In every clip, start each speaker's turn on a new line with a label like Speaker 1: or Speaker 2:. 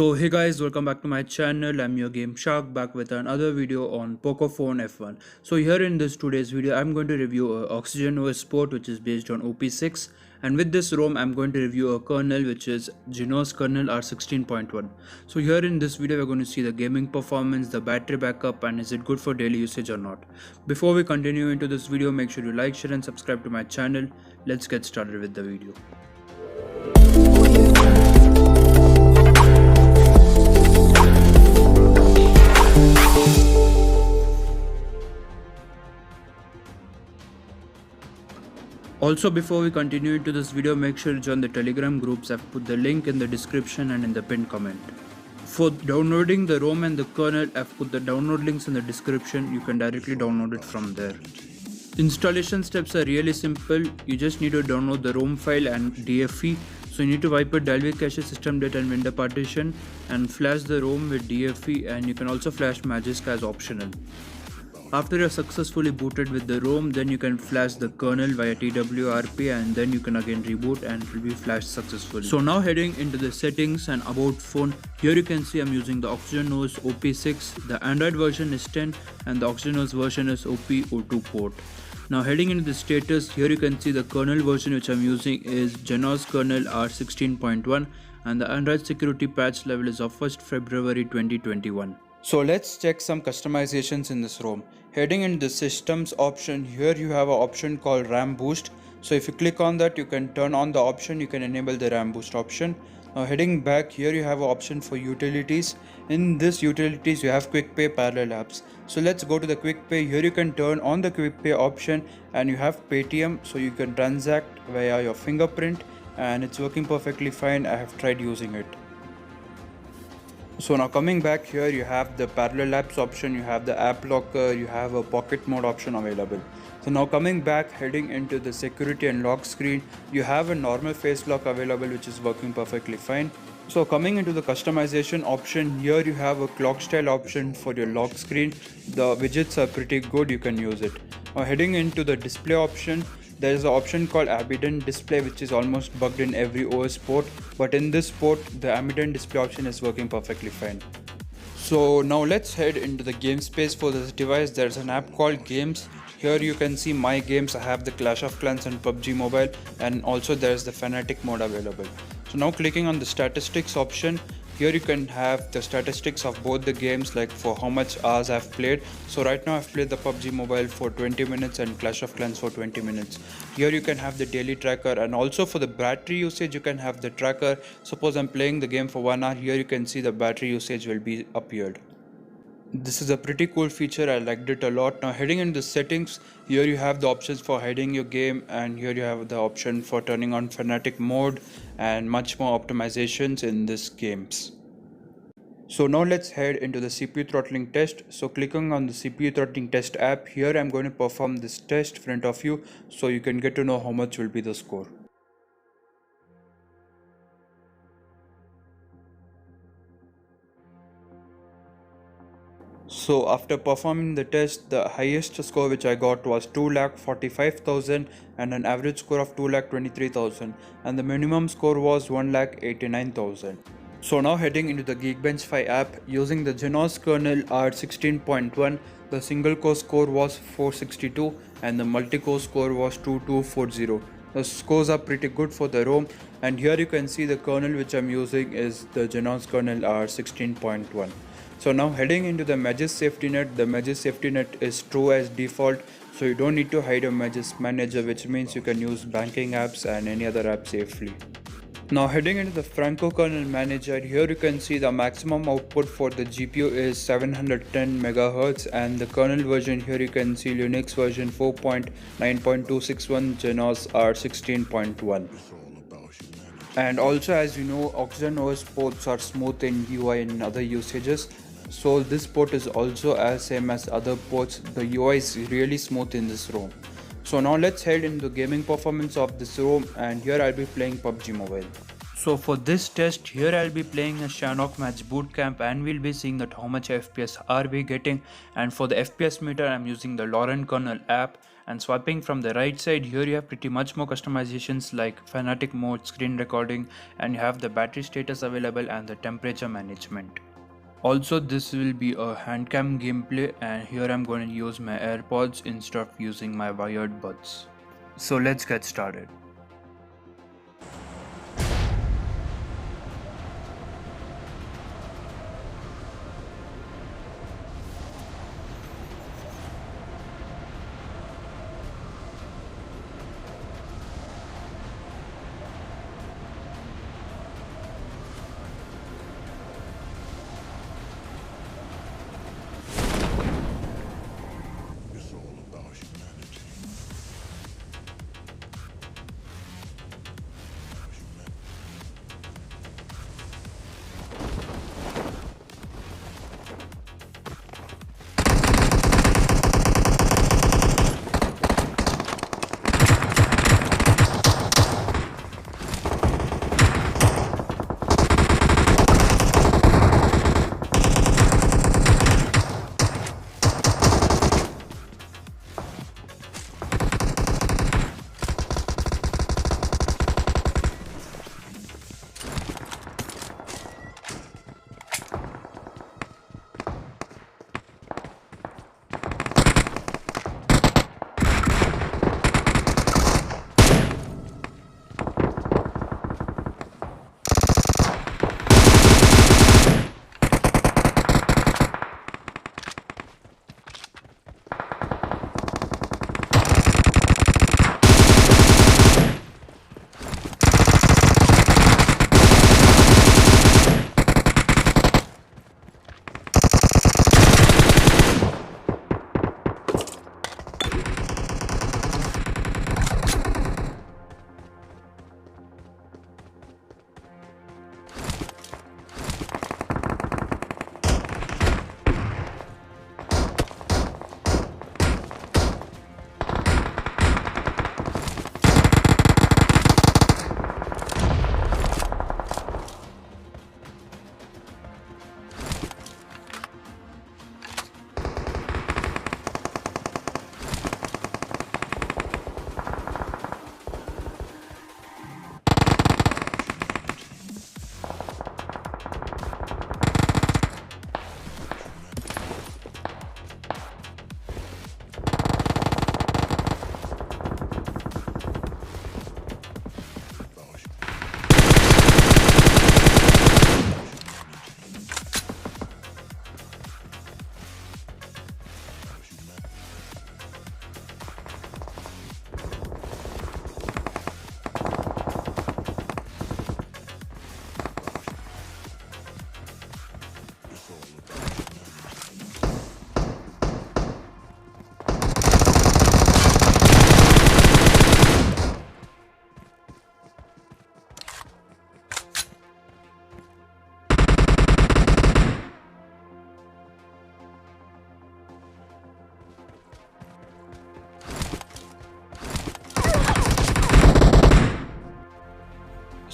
Speaker 1: So hey guys, welcome back to my channel. I'm your Gameshark back with another video on Poco F1. So here in this today's video, I'm going to review a OxygenOS port which is based on OP6, and with this ROM I'm going to review a kernel which is Genos Kernel r16.1. So here in this video we're going to see the gaming performance, the battery backup, and is it good for daily usage or not. Before we continue into this video, make sure you like, share and subscribe to my channel. Let's get started with the video. Also, before we continue into this video, make sure to join the Telegram groups. I've put the link in the description and in the pinned comment. For downloading the ROM and the kernel, I've put the download links in the description. You can directly download it from there. Installation steps are really simple. You just need to download the ROM file and DFE. So you need to wipe out Dalvik cache, system data and vendor partition, and flash the ROM with DFE, and you can also flash Magisk as optional. After you're successfully booted with the ROM, then you can flash the kernel via TWRP, and then you can again reboot and it will be flashed successfully. So now heading into the settings and about phone, here you can see I'm using the OxygenOS OP6, the Android version is 10 and the OxygenOS version is OP02 port. Now heading into the status, here you can see the kernel version which I'm using is Genos Kernel r16.1 and the Android security patch level is of 1st February 2021. So let's check some customizations in this ROM. Heading into the systems option, here you have an option called RAM boost. So if you click on that, you can turn on the option, you can enable the RAM boost option. Now heading back, here you have an option for utilities. In this utilities you have quick pay, parallel apps. So let's go to the quick pay. Here you can turn on the quick pay option and you have Paytm, so you can transact via your fingerprint and it's working perfectly fine. I have tried using it. So now coming back here, you have the parallel apps option, you have the app locker, you have a pocket mode option available. So now coming back, heading into the security and lock screen, you have a normal face lock available which is working perfectly fine. So coming into the customization option, here you have a clock style option for your lock screen. The widgets are pretty good, you can use it. Now heading into the display option, there is an option called ambient display which is almost bugged in every OS port, but in this port the ambient display option is working perfectly fine. So now let's head into the game space for this device. There's an app called Games. Here you can see my games. I have the Clash of Clans and PUBG Mobile, and also there's the Fanatic mode available. So now clicking on the statistics option, here you can have the statistics of both the games, like for how much hours I've played. So right now I've played the PUBG Mobile for 20 minutes and Clash of Clans for 20 minutes. Here you can have the daily tracker, and also for the battery usage you can have the tracker. Suppose I'm playing the game for 1 hour, here you can see the battery usage will be appeared. This is a pretty cool feature, I liked it a lot. Now heading into settings, here you have the options for hiding your game, and here you have the option for turning on Fanatic mode and much more optimizations in this games. So now let's head into the CPU throttling test. So clicking on the CPU throttling test app, here I'm going to perform this test in front of you so you can get to know how much will be the score. So after performing the test, the highest score which I got was 2,45,000 and an average score of 2,23,000, and the minimum score was 1,89,000. So now heading into the Geekbench 5 app, using the Genos Kernel r16.1, the single core score was 462 and the multi-core score was 2240. The scores are pretty good for the ROM, and here you can see the kernel which I'm using is the Genos Kernel r16.1. So now heading into the Magisk safety net, the Magisk safety net is true as default, so you don't need to hide your Magisk manager, which means you can use banking apps and any other app safely. Now heading into the Franco kernel manager, here you can see the maximum output for the GPU is 710 MHz, and the kernel version, here you can see Linux version 4.9.261 Genos r16.1. And also, as you know, OxygenOS ports are smooth in UI and other usages. So this port is also as same as other ports. The UI is really smooth in this ROM. So now let's head into the gaming performance of this ROM, and here I'll be playing PUBG Mobile. So for this test, here I'll be playing a Shanok match bootcamp, and we'll be seeing that how much FPS are we getting. And for the FPS meter, I'm using the Lawrun Kernel app, And swiping from the right side, here you have pretty much more customizations like fanatic mode, screen recording, and you have the battery status available and the temperature management. Also, this will be a hand cam gameplay, and here I'm going to use my AirPods instead of using my wired buds. So let's get started.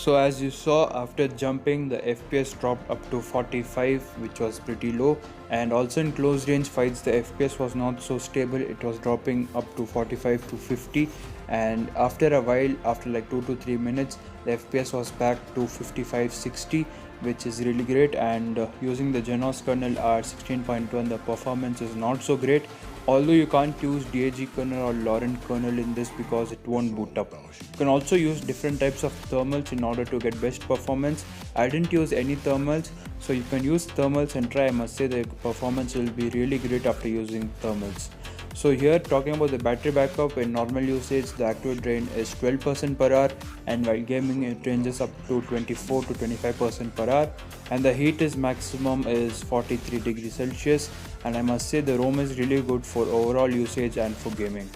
Speaker 1: So as you saw, after jumping, the FPS dropped up to 45, which was pretty low, and also in close range fights the FPS was not so stable. It was dropping up to 45 to 50, and after a while, after like 2 to 3 minutes, the FPS was back to 55-60, which is really great. And using the Genos Kernel r16.1, the performance is not so great, although you can't use DAG kernel or Lawrun kernel in this because it won't boot up. You can also use different types of thermals in order to get best performance. I didn't use any thermals, so you can use thermals and try. I must say the performance will be really great after using thermals. So here, talking about the battery backup, in normal usage the active drain is 12% per hour, and while gaming it ranges up to 24 to 25% per hour, and the heat is maximum is 43 degrees Celsius, and I must say the ROM is really good for overall usage and for gaming.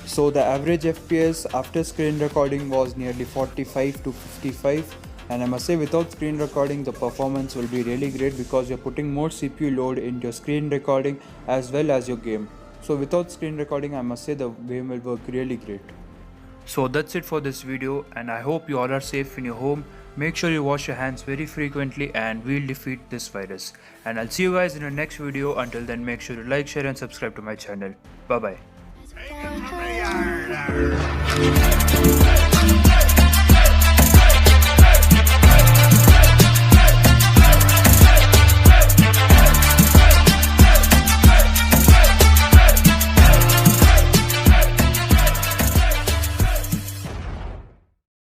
Speaker 1: So the average FPS after screen recording was nearly 45 to 55, and I must say without screen recording the performance will be really great because you're putting more CPU load into your screen recording as well as your game. So without screen recording, I must say the game will work really great. So that's it for this video, and I hope you all are safe in your home. Make sure you wash your hands very frequently, and we'll defeat this virus. And I'll see you guys in the next video. Until then, make sure to like, share and subscribe to my channel. Bye bye.